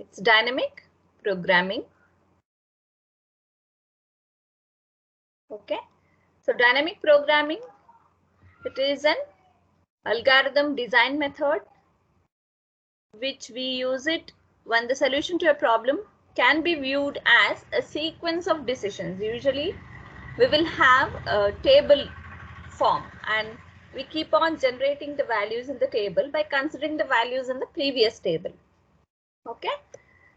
It's dynamic programming. Okay. So dynamic programming, it is an algorithm design method which we use it when the solution to a problem can be viewed as a sequence of decisions. Usually we will have a table form and we keep on generating the values in the table by considering the values in the previous table. Okay,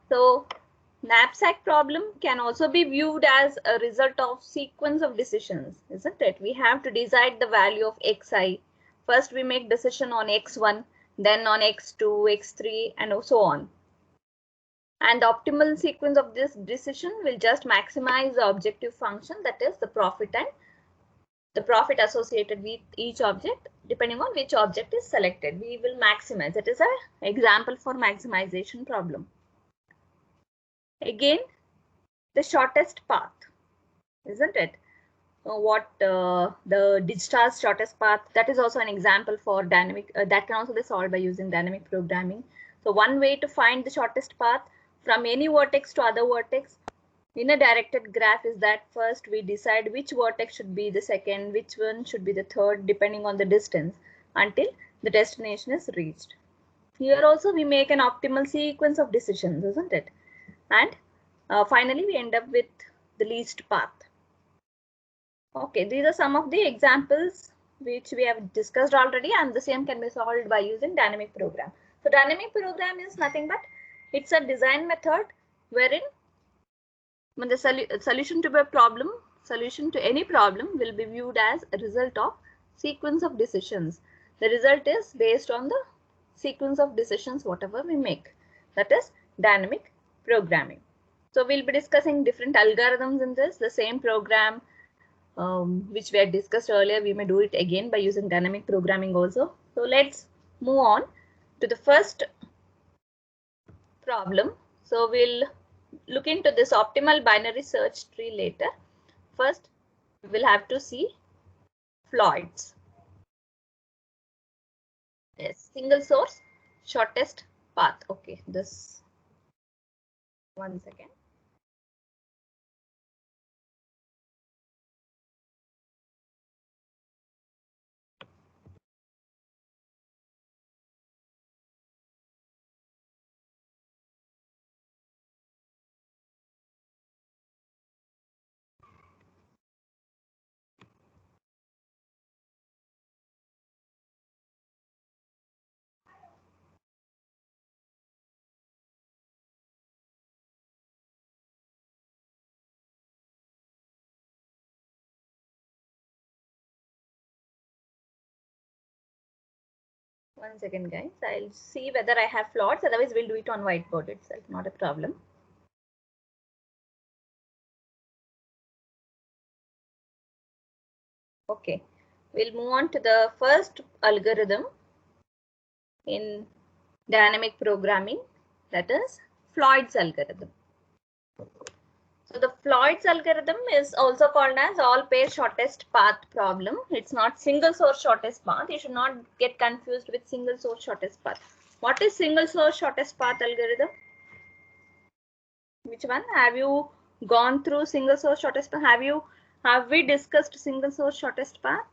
so knapsack problem can also be viewed as a result of sequence of decisions, isn't it? We have to decide the value of xi. First we make decision on x1, then on x2, x3 and so on. And the optimal sequence of this decision will just maximize the objective function, that is the profit and the profit associated with each object. Depending on which object is selected, we will maximize. It is an example for maximization problem. Again, the shortest path, isn't it? The digital's shortest path, that is also an example for dynamic, that can also be solved by using dynamic programming. So one way to find the shortest path from any vertex to other vertex in a directed graph is that first we decide which vertex should be the second, which one should be the third, depending on the distance, until the destination is reached. Here also we make an optimal sequence of decisions, isn't it? And finally we end up with the least path. Okay, these are some of the examples which we have discussed already, and the same can be solved by using dynamic program. So dynamic program is nothing but it's a design method wherein when the solution to a problem, solution to any problem will be viewed as a result of sequence of decisions. The result is based on the sequence of decisions whatever we make. That is dynamic programming. So we'll be discussing different algorithms in this. The same program which we had discussed earlier, we may do it again by using dynamic programming also. So let's move on to the first problem. So we'll look into this optimal binary search tree later. First, we will have to see Floyds. Yes, single source, shortest path. Okay, this, one second. One second, guys. I'll see whether I have Floyds. Otherwise, we'll do it on whiteboard itself. Not a problem. Okay, we'll move on to the first algorithm in dynamic programming, that is Floyd's algorithm. So the Floyd's algorithm is also called as all pair shortest path problem. It's not single source shortest path. You should not get confused with single source shortest path. What is single source shortest path algorithm? Which one? Have you gone through single source shortest path? Have we discussed single source shortest path?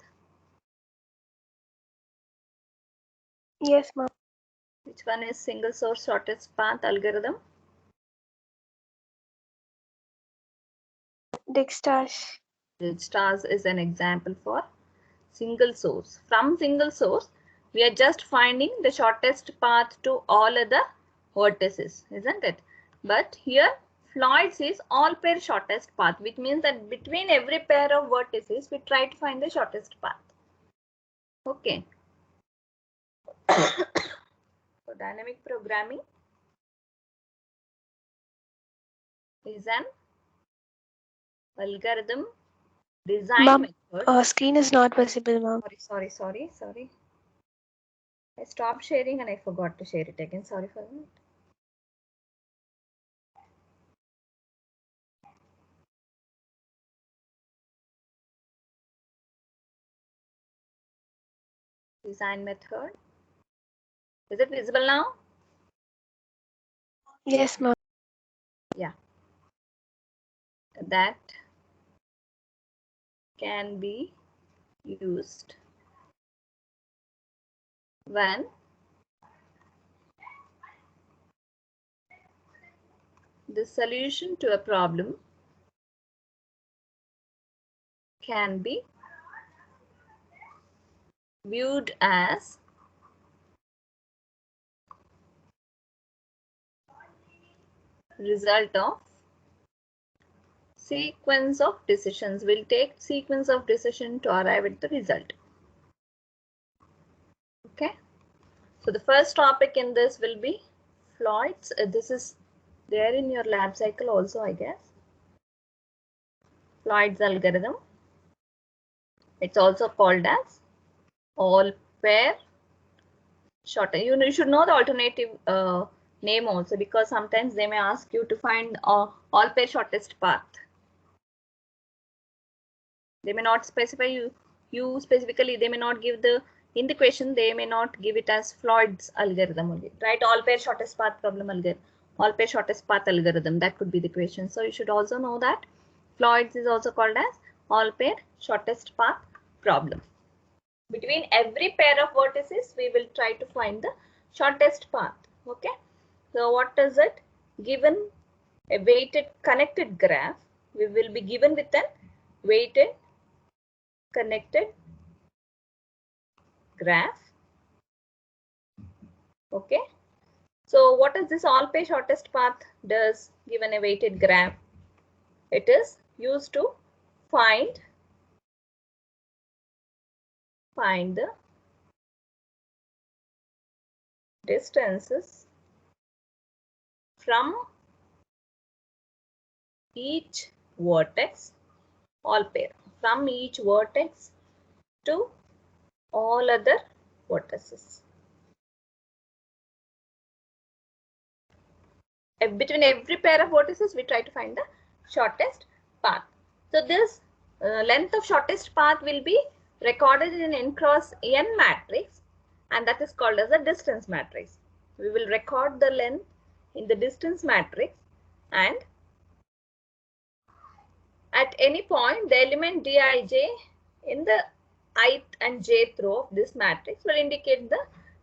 Yes, ma'am. Which one is single source shortest path algorithm? Dijkstra's. Dijkstra's is an example for single source. From single source, we are just finding the shortest path to all other vertices, isn't it? But here, Floyd's is all pair shortest path, which means that between every pair of vertices, we try to find the shortest path. Okay. So dynamic programming is an algorithm design method. Screen is not visible, ma'am. Sorry. I stopped sharing and I forgot to share it again. Sorry for that. Design method. Is it visible now? Yes, ma'am. Yeah. That can be used when the solution to a problem can be viewed as result of sequence of decisions. We'll take sequence of decision to arrive at the result. Okay. So the first topic in this will be Floyds. This is there in your lab cycle also, I guess. Floyd's algorithm. It's also called as all pair shorten. You should know the alternative name also, because sometimes they may ask you to find all pair shortest path. They may not specify you specifically. They may not give in the question. They may not give it as Floyd's algorithm only, right? All pair shortest path problem algorithm. All pair shortest path algorithm. That could be the question. So you should also know that Floyd's is also called as all pair shortest path problem. Between every pair of vertices, we will try to find the shortest path. Okay. So what is it? Given a weighted connected graph, we will be given with an weighted connected graph. Okay. So what is this all pair shortest path does given a weighted graph? It is used to find the distances from each vertex, all pair, from each vertex to all other vertices. Between every pair of vertices, we try to find the shortest path. So this length of shortest path will be recorded in n cross n matrix, and that is called as a distance matrix. We will record the length in the distance matrix, and at any point the element Dij in the ith and jth row of this matrix will indicate the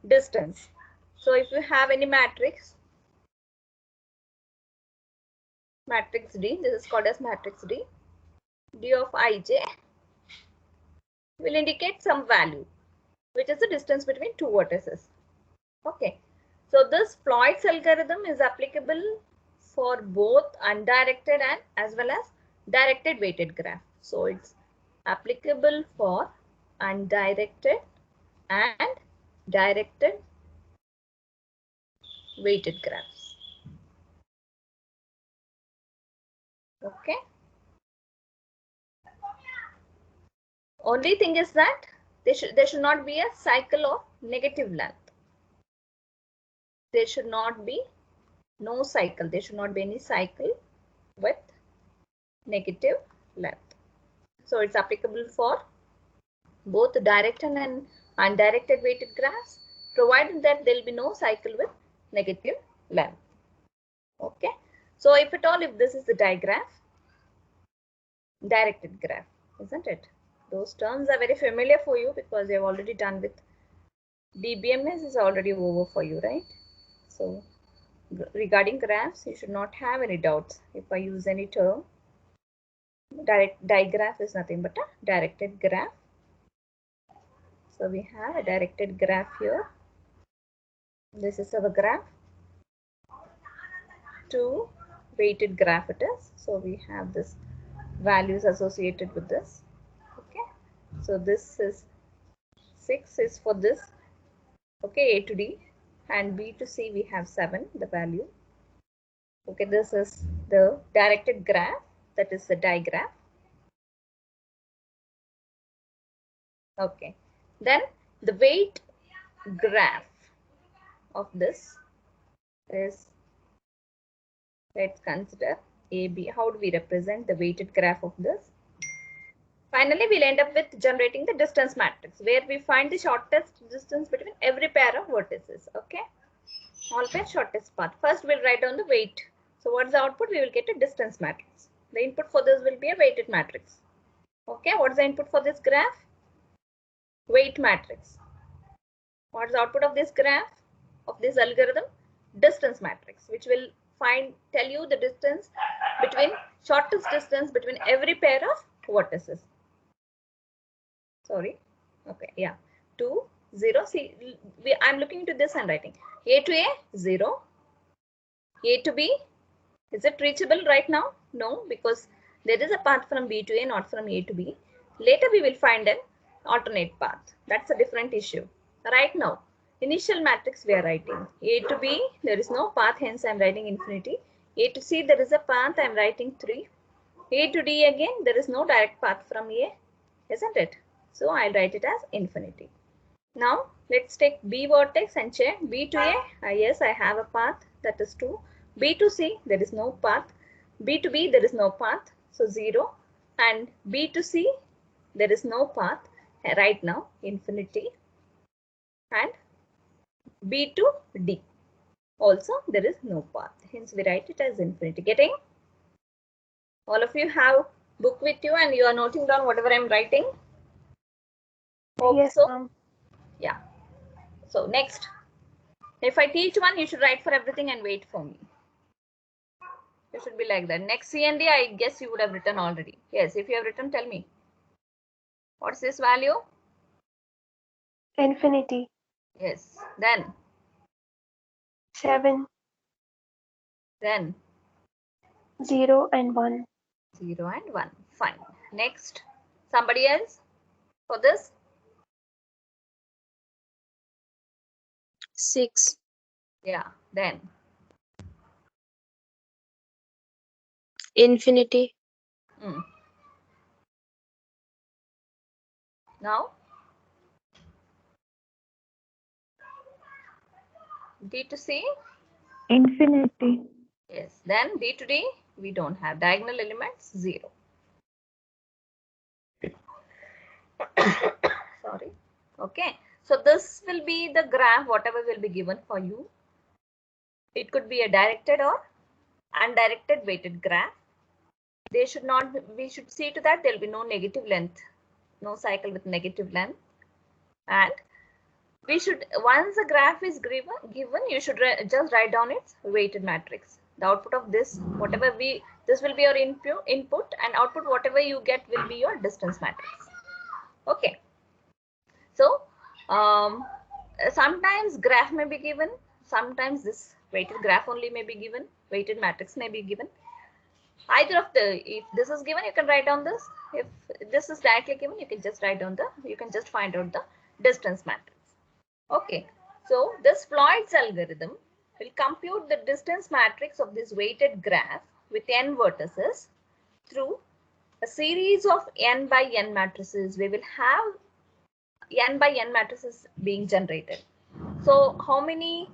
distance. So if you have any matrix D, this is called as matrix D, D of ij will indicate some value, which is the distance between two vertices. Okay, so this Floyd's algorithm is applicable for both undirected and as well as directed weighted graph. So it's applicable for undirected and directed weighted graphs. Okay. Only thing is that there should not be a cycle of negative length. There should not be no cycle. There should not be any cycle with negative length. So it's applicable for both directed and undirected weighted graphs, provided that there will be no cycle with negative length. Okay. So if at all, if this is the digraph, directed graph, isn't it? Those terms are very familiar for you because you have already done with DBMS is already over for you, right? So regarding graphs, you should not have any doubts. If I use any term, digraph is nothing but a directed graph. So we have a directed graph here. This is our graph. Two weighted graph it is. So we have this values associated with this. Okay. So this is 6 is for this. Okay, A to D, and B to C we have 7, the value. Okay, this is the directed graph, that is the digraph. Okay, then the weight graph of this is, let's consider AB. How do we represent the weighted graph of this? Finally, we'll end up with generating the distance matrix, where we find the shortest distance between every pair of vertices. Okay. Always shortest path. First we'll write down the weight. So what's the output? We will get a distance matrix. The input for this will be a weighted matrix. Okay, what's the input for this graph? Weight matrix. What's the output of this graph, of this algorithm? Distance matrix, which will tell you the distance between, shortest distance between every pair of vertices. Sorry. Okay, yeah. 2, 0. See, I'm looking into this handwriting. A to A, 0. A to B, is it reachable right now? No, because there is a path from B to A, not from A to B. Later we will find an alternate path. That's a different issue. Right now, initial matrix we are writing. A to B, there is no path, hence I am writing infinity. A to C, there is a path, I am writing 3. A to D again, there is no direct path from A, isn't it? So I'll write it as infinity. Now let's take B vertex and check. B to A, yes, I have a path, that is 2. B to C, there is no path. B to B, there is no path, so 0. And B to C, there is no path right now, infinity. And B to D, also there is no path, hence we write it as infinity. Getting? All of you have book with you and you are noting down whatever I'm writing? Hope Yes, so. ma'am. Yeah. So next, if I teach one, you should write for everything and wait for me. You should be like that. Next CND, I guess you would have written already. Yes, if you have written, tell me. What's this value? Infinity. Yes. Then 7, 0 and 1. 0 and 1. Fine. Next, somebody else for this? 6, Yeah. Then infinity, now D to C. Infinity. Yes. Then D to D, we don't have diagonal elements, 0. Sorry. Okay. So this will be the graph, whatever will be given for you. It could be a directed or undirected weighted graph. They should not, we should see to that there will be no negative length, no cycle with negative length. And we should, once a graph is given, you should just write down its weighted matrix. The output of this, whatever this will be your input, and output whatever you get will be your distance matrix. Okay. So sometimes graph may be given, sometimes this weighted graph only may be given, weighted matrix may be given. Either of the, if this is given, you can write down this. If this is directly given, you can just write down you can just find out the distance matrix. Okay, so this Floyd's algorithm will compute the distance matrix of this weighted graph with n vertices through a series of n by n matrices. We will have n by n matrices being generated. So how many?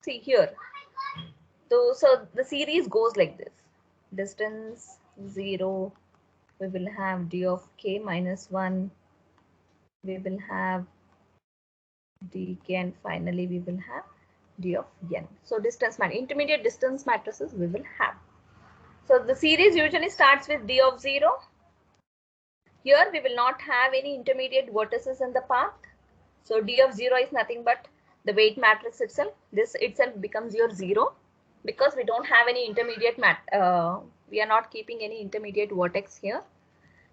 See here. So the series goes like this. Distance 0, we will have d of k minus 1, we will have dk, and finally we will have d of n. So intermediate distance matrices we will have. So the series usually starts with d of 0. Here we will not have any intermediate vertices in the path. So d of 0 is nothing but the weight matrix itself. This itself becomes your 0. Because we don't have any intermediate we are not keeping any intermediate vertex here.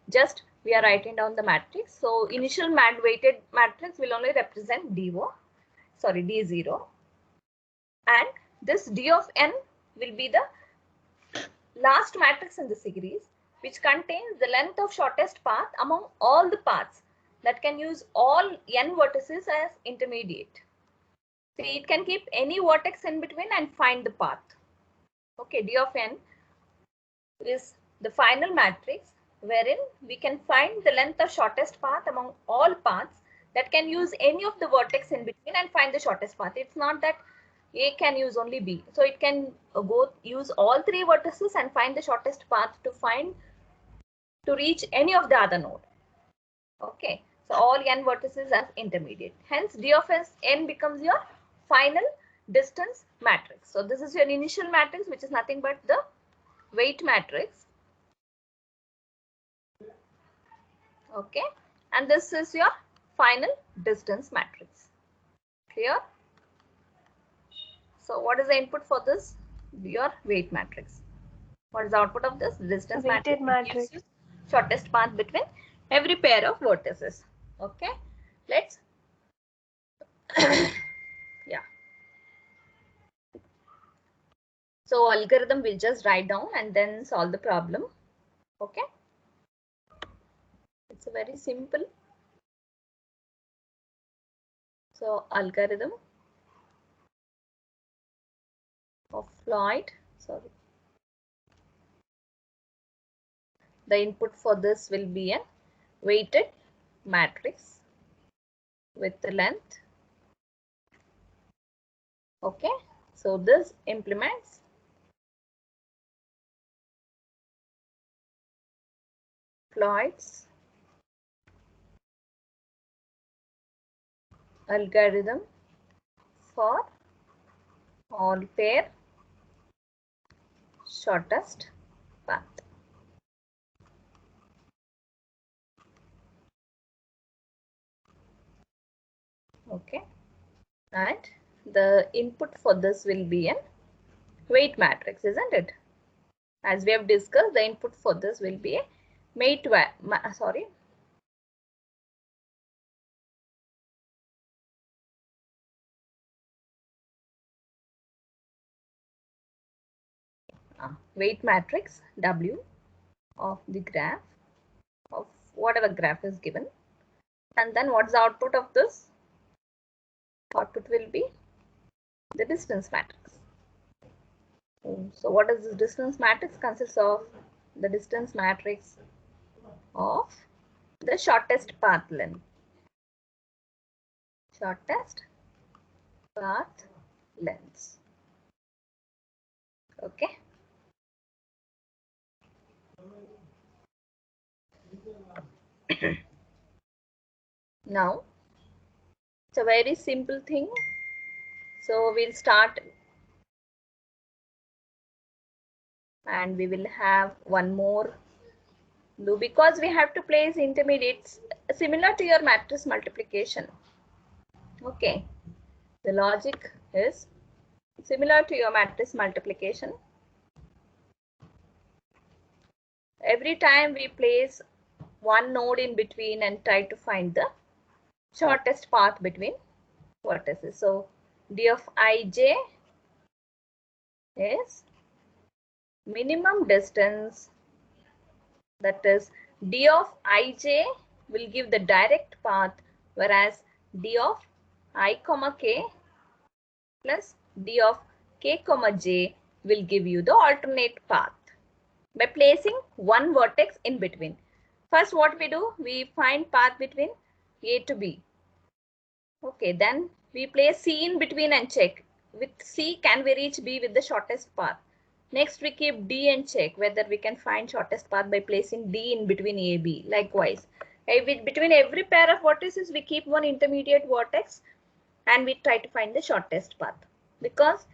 Just we are writing down the matrix. So initial weighted matrix will only represent D0. And this D of n will be the last matrix in the series, which contains the length of shortest path among all the paths that can use all n vertices as intermediate. See, it can keep any vertex in between and find the path. Okay, D of n is the final matrix wherein we can find the length of shortest path among all paths that can use any of the vertex in between and find the shortest path. It's not that A can use only B. So it can go use all 3 vertices and find the shortest path to reach any of the other node. Okay, So all n vertices as intermediate. Hence D of n becomes your final distance matrix. So this is your initial matrix, which is nothing but the weight matrix. Okay. And this is your final distance matrix. Clear? So what is the input for this? Your weight matrix. What is the output of this? Distance Weighted matrix. matrix. Gives you shortest path between every pair of vertices. Okay. Let's yeah. So algorithm will just write down and then solve the problem. Okay. It's a very simple. So algorithm of Floyd. Sorry. The input for this will be a weighted matrix with the length. Okay. So this implements Floyd's algorithm for all pair shortest path. Okay. And the input for this will be a weight matrix, isn't it? As we have discussed, the input for this will be a weight weight matrix W of the graph of whatever graph is given. And then what's the output of this? Output will be the distance matrix. So what is this distance matrix? Consists of the distance matrix of the shortest path length. Shortest path lengths. Okay. Now, it's a very simple thing. So we'll start and we will have one more loop because we have to place intermediates similar to your matrix multiplication. Okay. The logic is similar to your matrix multiplication. Every time we place one node in between and try to find the shortest path between vertices. So D of ij is minimum distance, that is D of ij will give the direct path, whereas D of I comma k plus D of k comma j will give you the alternate path by placing one vertex in between. First what we do, we find path between A to B. Okay, then we place C in between and check. With C, can we reach B with the shortest path? Next, we keep D and check whether we can find shortest path by placing D in between A, B. Likewise, between every pair of vertices, we keep one intermediate vertex and we try to find the shortest path. Because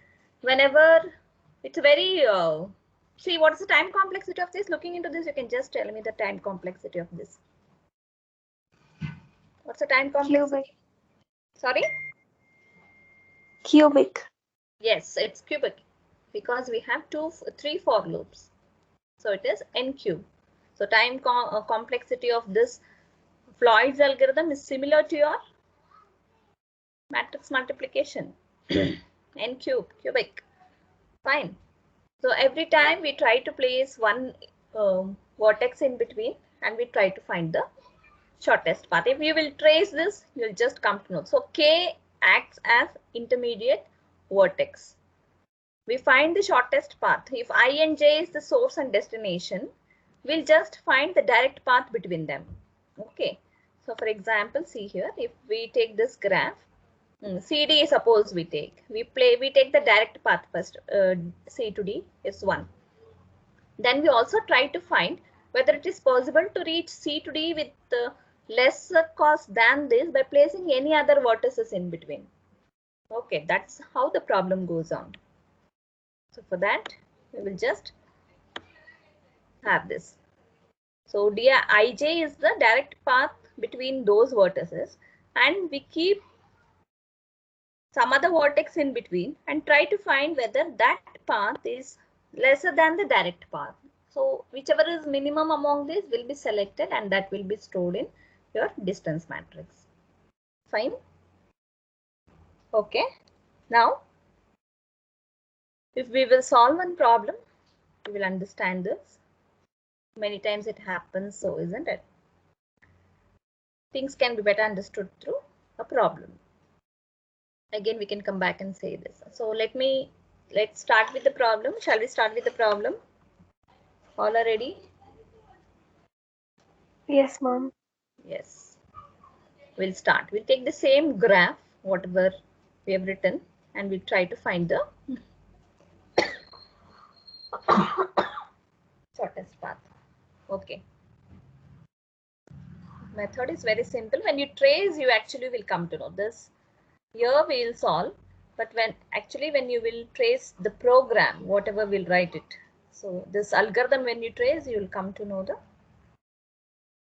whenever it's very, see what is the time complexity of this? Looking into this, you can just tell me the time complexity of this. What's the time complexity? Cubic. Sorry? Cubic. Yes, it's cubic because we have 3 for loops. So it is n cube. So time complexity of this Floyd's algorithm is similar to your matrix multiplication. N cubic. Fine. So every time we try to place one vertex in between and we try to find the shortest path. If you will trace this, you'll just come to know. So K acts as intermediate vertex. We find the shortest path. If I and j is the source and destination, we'll just find the direct path between them. Okay. So for example, see here, if we take this graph, CD suppose we take, we take the direct path first, C to D is 1. Then we also try to find whether it is possible to reach C to D with lesser cost than this by placing any other vertices in between. Okay, that's how the problem goes on. So for that, we will just have this. So Dij is the direct path between those vertices, and we keep some other vertex in between and try to find whether that path is lesser than the direct path. So whichever is minimum among these will be selected and that will be stored in your distance matrix. Fine. Okay. Now, if we will solve one problem, we will understand this. Many times it happens, so isn't it? Things can be better understood through a problem. Again, we can come back and say this. So let's start with the problem. Shall we start with the problem? All are ready? Yes, ma'am. Yes. We'll start. We'll take the same graph, whatever we have written, and we'll try to find the shortest path. Okay. Method is very simple. When you trace, you actually will come to know this. Here we will solve, but when you will trace the program, whatever we'll write it. So this algorithm, when you trace, you will come to know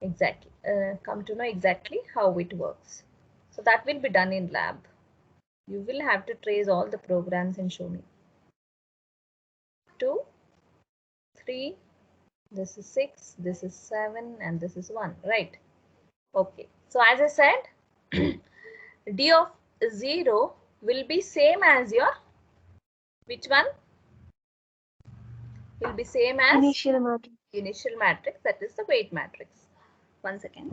exactly how it works. So that will be done in lab. You will have to trace all the programs and show me. 2, 3, this is 6, this is 7, and this is 1, right? Okay. So as I said, D of 0 will be same as your, which one? Will be same as Initial matrix. initial matrix, that is the weight matrix. 1 second.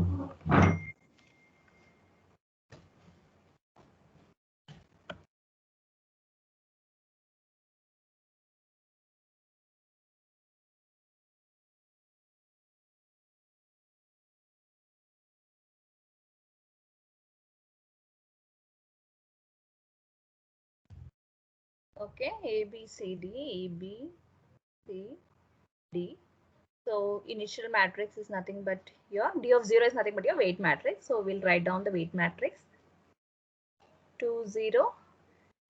Okay, A, B, C, D, A, B, C, D. So initial matrix is nothing but your D of 0 is nothing but your weight matrix. So we'll write down the weight matrix. 2, 0,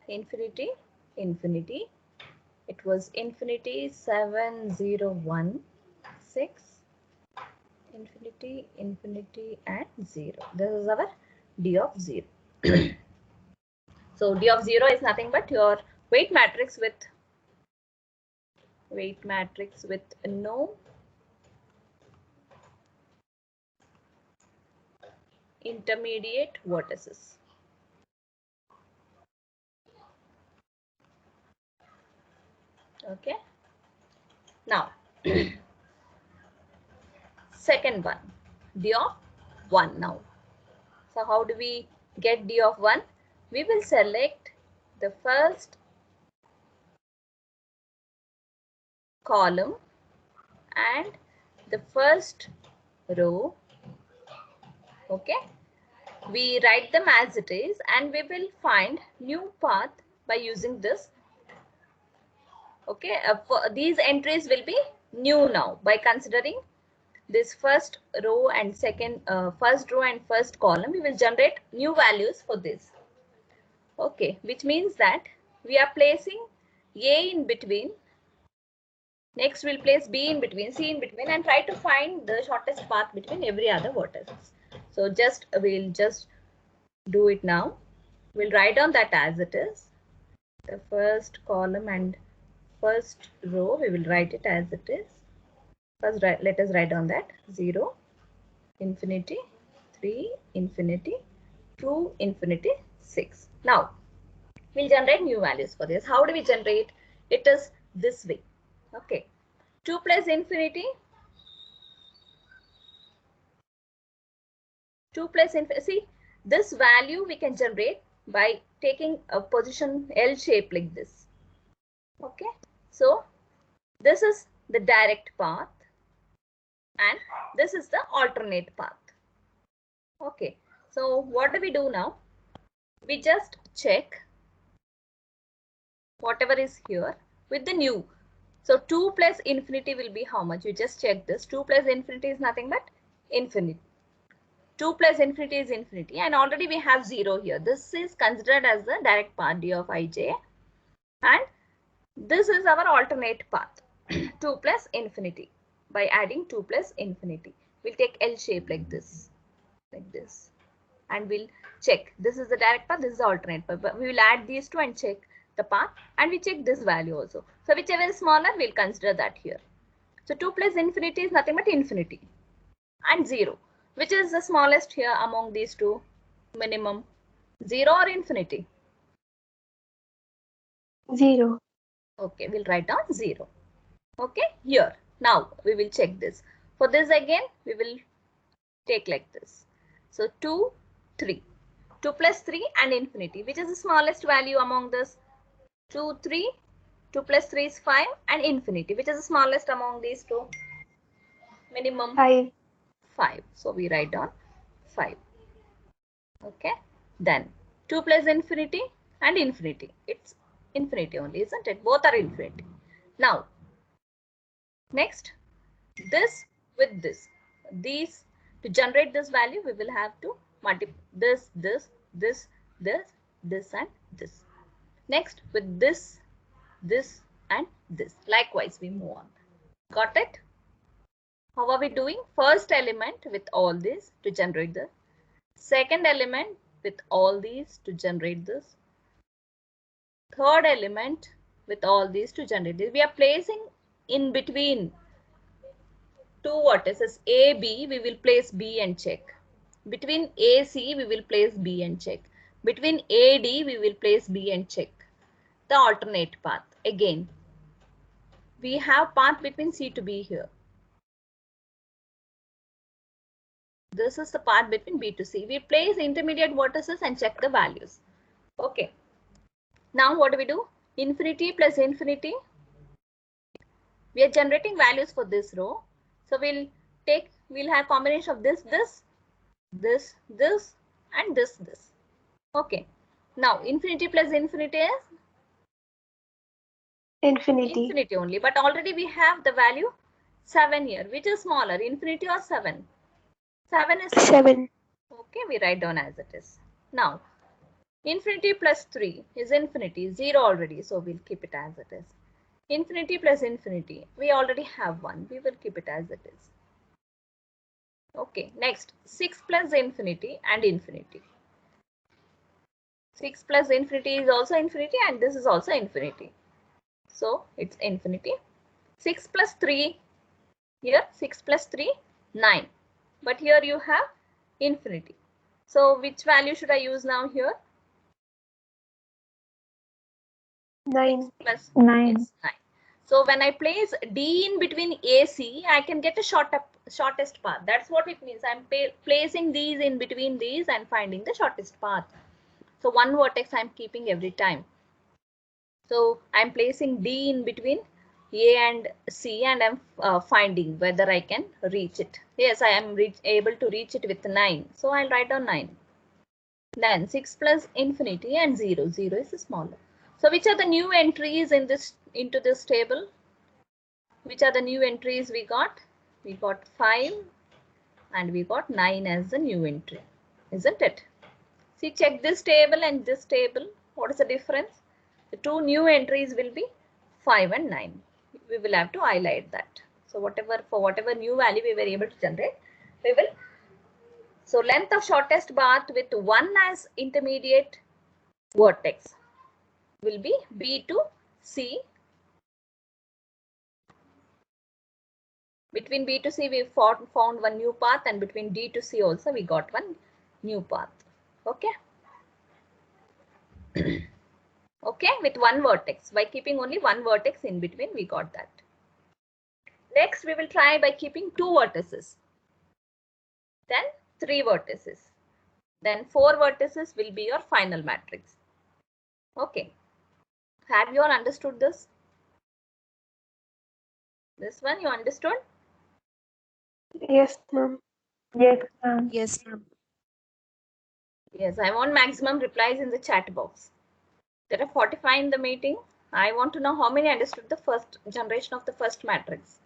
infinity, infinity. It was infinity, 7, 0, 1, 6, infinity, infinity, and 0. This is our D of 0. So D of 0 is nothing but your weight matrix with no intermediate vertices. Okay. Now, second one, D of 1 now. So how do we get D of 1? We will select the first column and the first row. Okay. We write them as it is and we will find new path by using this. Okay. These entries will be new now by considering this first row and first column. We will generate new values for this. Okay, which means that we are placing A in between. Next, we'll place B in between, C in between, and try to find the shortest path between every other vertex. So we'll just do it now. We'll write down that as it is. The first column and first row, we will write it as it is. First, let us write down that 0, infinity, 3, infinity, 2, infinity, 6. Now, we'll generate new values for this. How do we generate? It is this way. Okay. 2 plus infinity. 2 plus infinity. See, this value we can generate by taking a position L shape like this. Okay. So, this is the direct path and this is the alternate path. Okay. So, what do we do now? We just check whatever is here with the new. So 2 plus infinity will be how much? You just check this. 2 plus infinity is nothing but infinity. 2 plus infinity is infinity, and already we have 0 here. This is considered as the direct path d of ij, and this is our alternate path 2 plus infinity. By adding 2 plus infinity, we'll take L shape like this, and we'll check. This is the direct path, this is the alternate path. But we will add these two and check the path, and we check this value also. So whichever is smaller, we'll consider that here. So 2 plus infinity is nothing but infinity, and 0. Which is the smallest here among these two? Minimum 0 or infinity? 0. Okay, we'll write down 0. Okay, here. Now we will check this. For this again, we will take like this. So 2, 3. 2 plus 3 and infinity. Which is the smallest value among this? 2, 3. 2 plus 3 is 5 and infinity. Which is the smallest among these two? Minimum 5. 5. So we write down 5. Okay. Then 2 plus infinity and infinity. It's infinity only, isn't it? Both are infinity. Now, next, this with this. These, to generate this value, we will have to multiply this, this, this, this, this, and this. Next, with this, this, and this. Likewise, we move on. Got it? How are we doing? First element with all this to generate the second element with all these to generate this. Third element with all these to generate this. We are placing in between two vertices A, B, we will place B and check. Between A, C, we will place B and check. Between A, D, we will place B and check. The alternate path. Again, we have path between C to B here. This is the path between B to C. We place intermediate vertices and check the values. Okay. Now what do we do? Infinity plus infinity. We are generating values for this row. So we'll have combination of this, this, and this. Okay. Now infinity plus infinity is infinity only. But already we have the value 7 here. Which is smaller, infinity or 7? 7 is 7. Okay, we write down as it is. Now, infinity plus 3 is infinity, 0 already, so we'll keep it as it is. Infinity plus infinity, we already have 1, we will keep it as it is. Okay, next, 6 plus infinity and infinity. 6 plus infinity is also infinity, and this is also infinity. So, it's infinity. 6 plus 3, here 6 plus 3, 9. But here you have infinity. So which value should I use now here? 9. Plus 9. Yes, 9. So when I place D in between AC, I can get a shortest path. That's what it means. I'm placing these in between these and finding the shortest path. So one vertex I'm keeping every time. So I'm placing D in between A and C, and I'm finding whether I can reach it. Yes, I am able to reach it with 9. So I'll write down 9. Then 6 plus infinity and 0. 0 is smaller. So which are the new entries in into this table? Which are the new entries we got? We got 5 and we got 9 as the new entry, isn't it? See, check this table and this table. What is the difference? The two new entries will be 5 and 9. We will have to highlight that. So for whatever new value we were able to generate, we will. So length of shortest path with 1 as intermediate vertex will be B to C. Between B to C, we found one new path, and between D to C also we got one new path. Okay. Okay, with one vertex. By keeping only one vertex in between, we got that. Next, we will try by keeping 2 vertices. Then 3 vertices. Then 4 vertices will be your final matrix. Okay. Have you all understood this? This one you understood? Yes, ma'am. Yes, ma'am. Yes, ma'am. Yes, I want maximum replies in the chat box. There are 45 in the meeting. I want to know how many understood the first generation of the first matrix.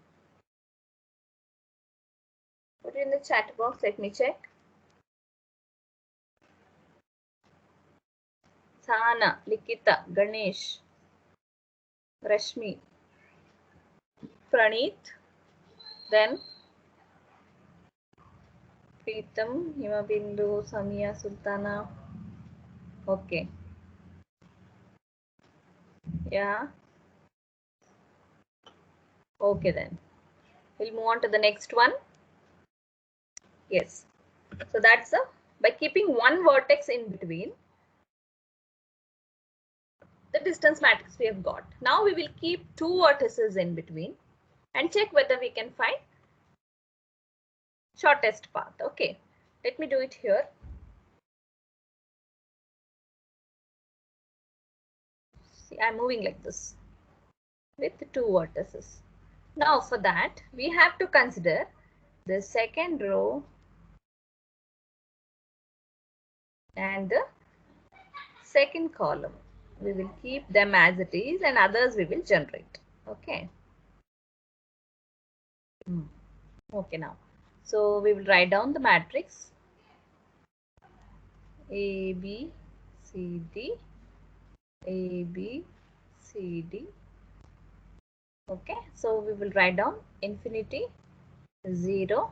Put it in the chat box. Let me check. Sana, Likita, Ganesh, Rashmi, Praneeth, then Preetam, Himabindu, Samia, Sultana. Okay. Yeah. Okay then. We'll move on to the next one. Yes. So that's by keeping one vertex in between the distance matrix we have got. Now we will keep two vertices in between and check whether we can find shortest path. Okay. Let me do it here. See, I'm moving like this with two vertices. Now for that, we have to consider the second row and the second column. We will keep them as it is and others we will generate. Okay. Okay now. So we will write down the matrix A, B, C, D, A, B, C, D. Okay. So we will write down infinity, 0,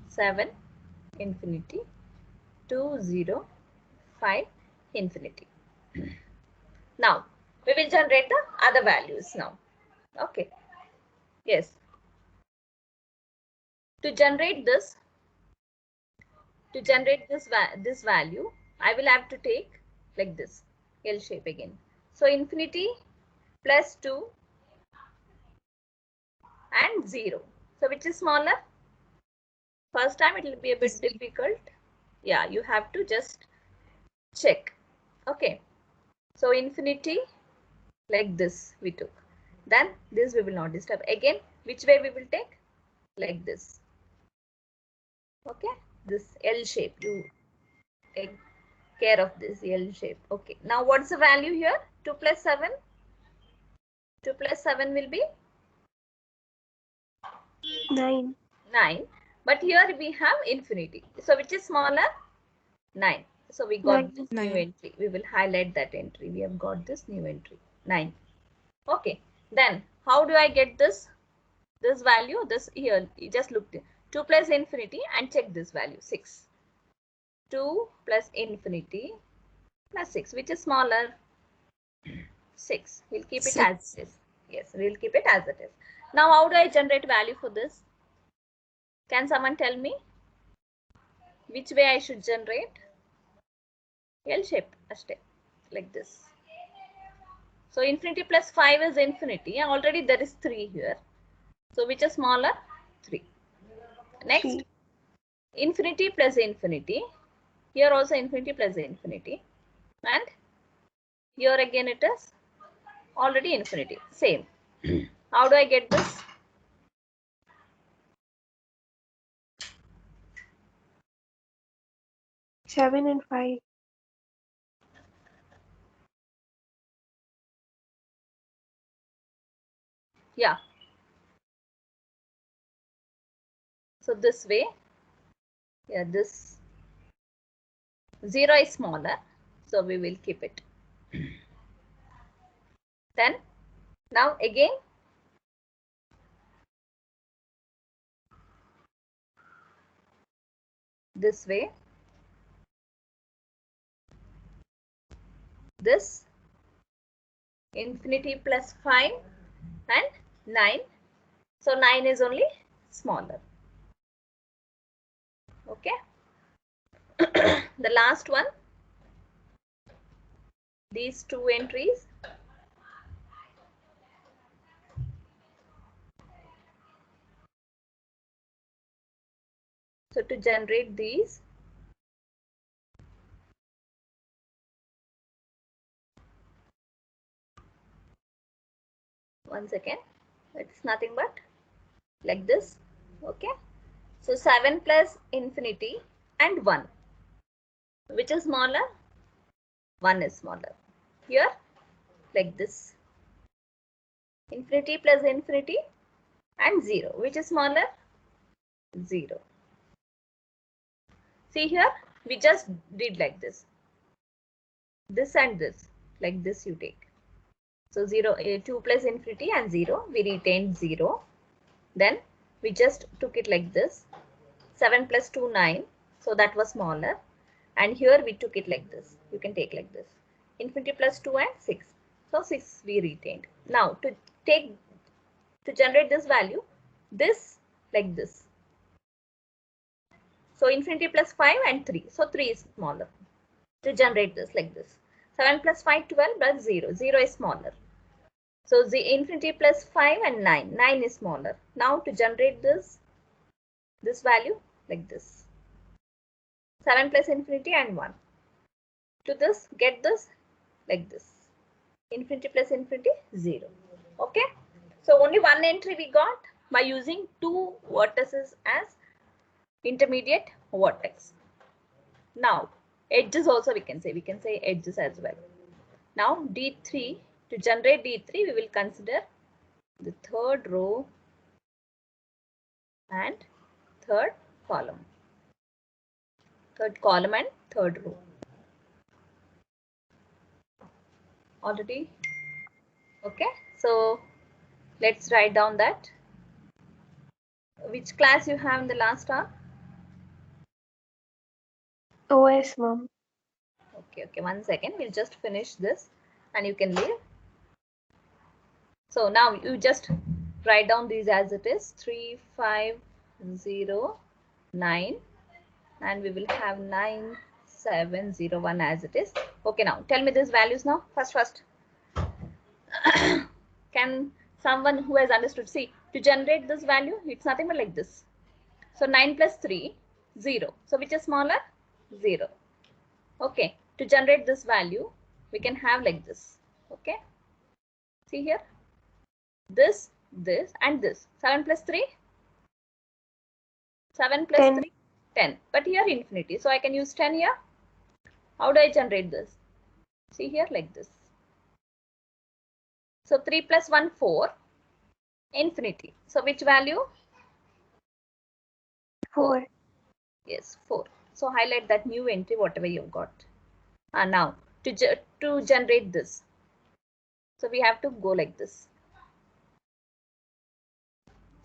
7, infinity, 2, 0, 5, infinity. Now we will generate the other values now. Okay. Yes. To generate this value, I will have to take like this L shape again. So infinity plus 2 and 0. So which is smaller? First time it will be a bit difficult. Yeah, you have to just check. Okay. So infinity like this we took. Then this we will not disturb. Again, which way we will take? Like this. Okay. This L shape. You take care of this L shape. Okay. Now what's the value here? 2 plus 7. 2 plus 7 will be 9. 9. But here we have infinity. So which is smaller? 9. So we got 9. this new entry. We will highlight that entry. We have got this new entry. 9. Okay. Then how do I get this? This value, this here, you just looked 2 plus infinity and check this value 6. 2 plus infinity plus 6, which is smaller? 6. We'll keep it as it is. Yes, we'll keep it as it is. Now, how do I generate value for this? Can someone tell me which way I should generate? L shape, like this. So infinity plus 5 is infinity. Already there is 3 here. So which is smaller? 3. Next, 3. Infinity plus infinity. Here also infinity plus infinity. And here again it is already infinity. Same. How do I get this? Seven and 5. Yeah. So this way. Yeah, this 0 is smaller. So we will keep it. Then now again this way. This infinity plus 5 and 9. So 9 is only smaller. Okay. The last one. These two entries. So to generate these, one second, it's nothing but like this. Okay. So 7 plus infinity and 1. Which is smaller? 1 is smaller. Here, like this. Infinity plus infinity and 0. Which is smaller? 0. See here, we just did like this. this and this, like this you take. So 0, 2 plus infinity and 0, we retained 0. Then we just took it like this. 7 plus 2, 9. So that was smaller. And here we took it like this. You can take like this. Infinity plus 2 and 6. So 6 we retained. Now to generate this value, this like this. So infinity plus 5 and 3. So 3 is smaller. To generate this like this. 7 plus 5, 12, but 0. 0 is smaller. So the infinity plus 5 and 9. 9 is smaller. Now to generate this value like this. 7 plus infinity and 1. To this, get this like this. Infinity plus infinity, 0. Okay. So only one entry we got by using two vertices as intermediate vertex. Now edges also we can say edges as well. Now D3, to generate D3 we will consider the third row and third column. Third column and third row. Already? Okay. So let's write down that. Which class you have in the last hour? OS, mom. Okay, 1 second. We'll just finish this and you can leave. So now you just write down these as it is. 3, 5, 0, 9, and we will have 9, 7, 0, 1 as it is. Okay, now tell me these values now. First. Can someone who has understood see to generate this value? It's nothing but like this. So 9 plus 3, 0. So which is smaller? 0. Okay, to generate this value, we can have like this. Okay, see here, this, and this. 7 plus 3, 7 plus 10. 3, 10. But here infinity, so I can use 10 here. How do I generate this? See here like this. So 3 plus 1, 4, infinity. So which value? 4. Yes, 4. So highlight that new entry, whatever you've got. Now to generate this, so we have to go like this.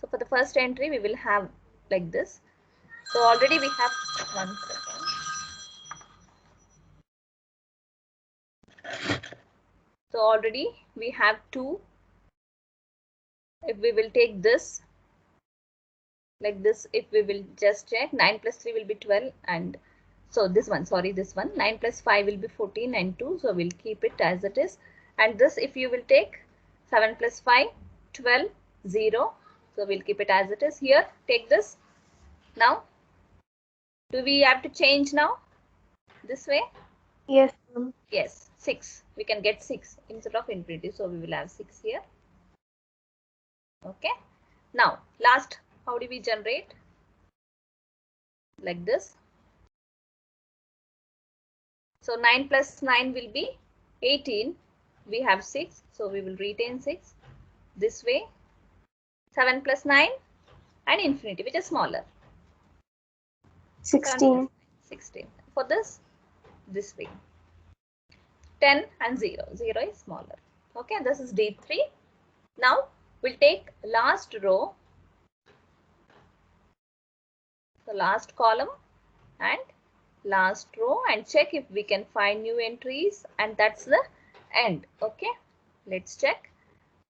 So for the first entry, we will have like this. So already we have 1 second. So already we have 2. If we will take this like this, if we will just check, 9 plus 3 will be 12, and so this one, 9 plus 5 will be 14 and 2, so we'll keep it as it is. And this, if you will take 7 plus 5, 12, 0, so we'll keep it as it is. Here take this. Now do we have to change now this way? Yes, mom. Yes, 6. We can get 6 instead of infinity, so we will have 6 here. Okay. Now last, how do we generate? Like this. So 9 plus 9 will be 18. We have 6, so we will retain 6 this way. 7 plus 9 and infinity, which is smaller. 16. 16. For this way. 10 and 0. 0 is smaller. Okay, this is D3. Now we'll take last row, the last column and last row, and check if we can find new entries, and that's the end. Okay, let's check.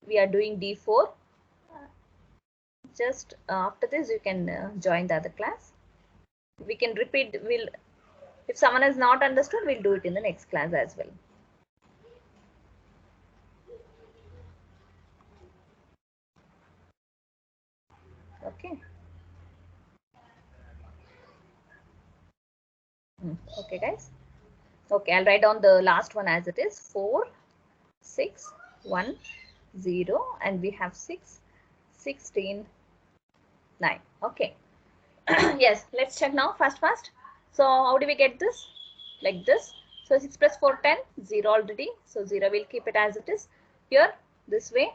We are doing D4. Just after this you can join the other class. We can repeat. If someone has not understood, we'll do it in the next class as well. Okay. Okay, guys. Okay, I'll write down the last one as it is. 4, 6, 1, 0, and we have 6, 16, 9. Okay. Yes, let's check now. Fast. So how do we get this? Like this. So 6 plus 4, 10, 0 already. So 0, we'll keep it as it is. Here, this way.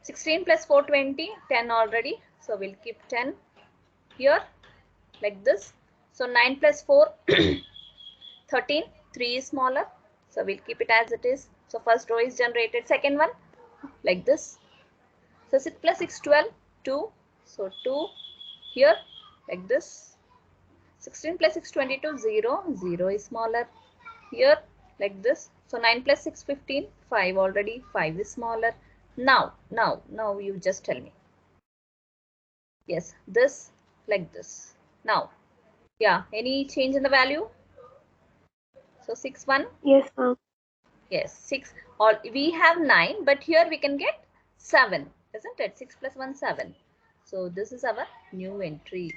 16 plus 4, 20, 10 already. So we'll keep 10 here, like this. So 9 plus 4, 13, 3 is smaller. So we'll keep it as it is. So first row is generated. Second one, like this. So 6 plus 6, 12, 2. So 2 here, like this. 16 plus 6, 22, 0. 0 is smaller. Here, like this. So 9 plus 6, 15. 5 already. 5 is smaller. Now you just tell me. Yes, this, like this. Now, yeah, any change in the value? So 6, 1. Yes, ma'am. Yes, 6. Or we have 9, but here we can get 7, isn't it? 6 plus 1, 7. So this is our new entry.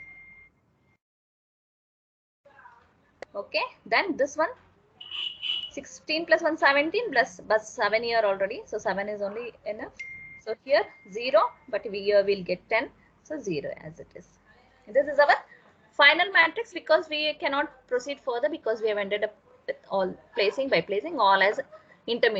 Okay, then this one, 16 plus 1, 17 plus, but 7 here already. So 7 is only enough. So here 0, but we here will get 10. So 0 as it is. This is our final matrix, because we cannot proceed further because we have ended up with all placing all as intermediate.